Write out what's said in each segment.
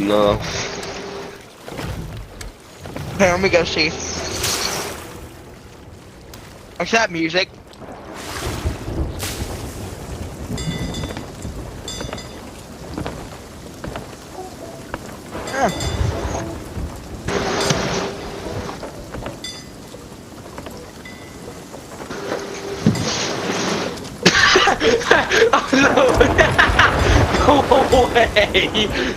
No. Here, let me go see. What's that music? Oh, no. Go away.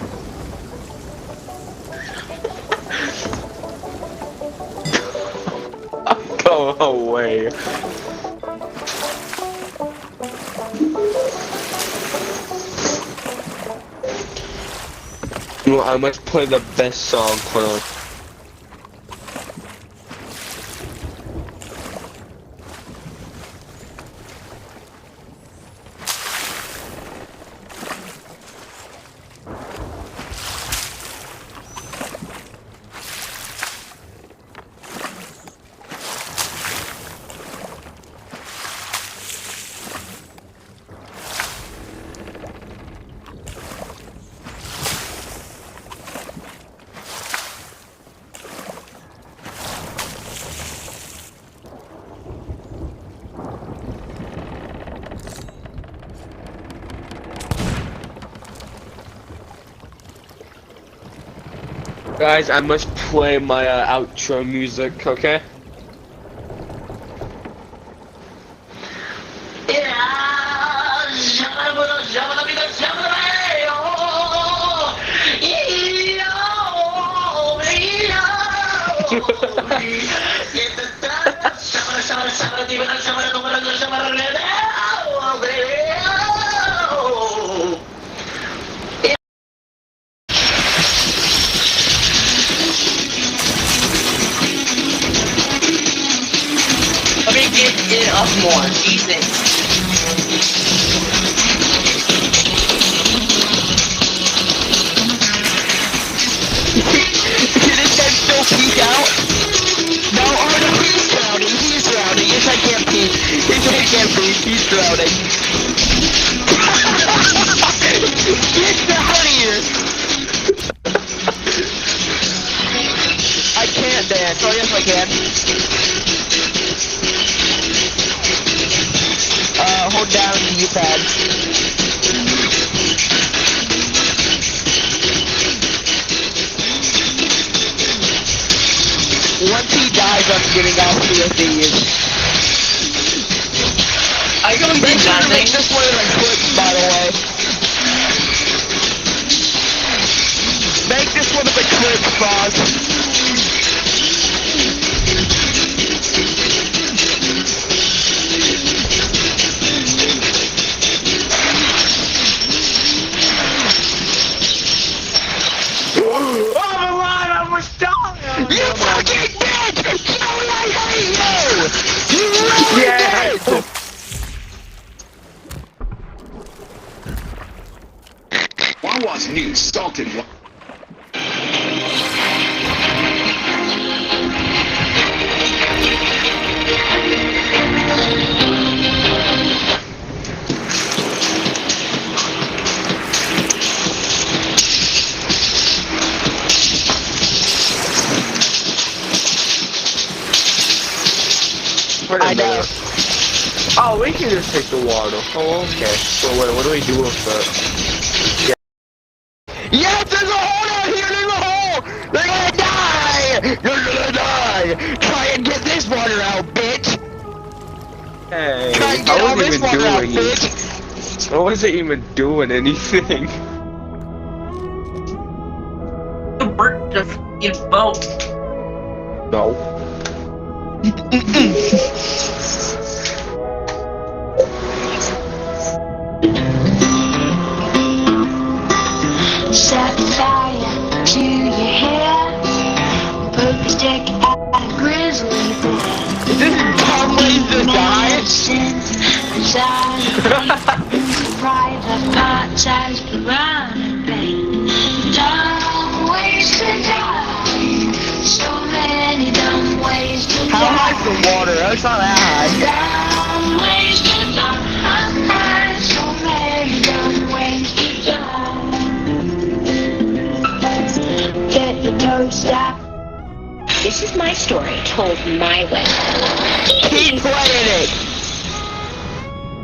Go away. You know, I must play the best song. Hold on. Guys, I must play my outro music, okay? Let me get it up more, Jesus. Did this guy still peek out? No, oh no, he's drowning, he's drowning. Yes, I can't peek. Yes, I can't peek, he's drowning. Get down here! I can't dance. Oh, yes, I can. Hold down the U-pad. Once he dies, I'm getting off CFDs. Are you gonna be Make sure to make landing? this one of the clips, by the way. Make this one of the clips, Foz. You fucking bitch! Joey, I hate you! You really did! Wawa's new salted wa- Wait a I know. minute. Oh, we can just take the water. Oh, okay. So wait, what do we do with it? Yes, there's a hole out here! There's a hole! They're gonna die! You're gonna die! Try and get this water out, bitch! Hey, Try and I get all wasn't this even water out, doing bitch! it. I wasn't even doing anything. You burnt the f***ing boat. No. Set fire to your hair. Put the stick at a grizzly bear. Is this Tom ways to die? Private part-sized piranha pain. Dumb ways to die. So many dumb ways to How die. high's the water? That's not that high. Dumb ways to die. So many dumb ways to die. don't stop. This is my story told my way. Keep playing it.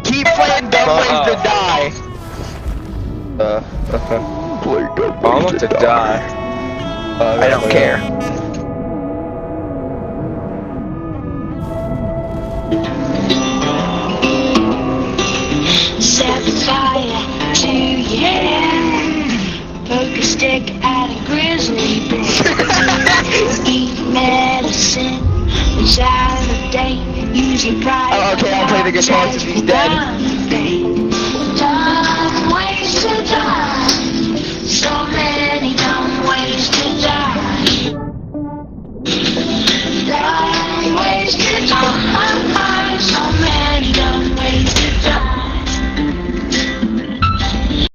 Keep playing Dumb Ways to Die. I want to die. I don't care. Set fire to your hair. Poke a stick at a grizzly bear. Eat medicine that's out of date. Use your pride. Oh, okay, I'll play the guitar since he's dead. Dumb ways to die.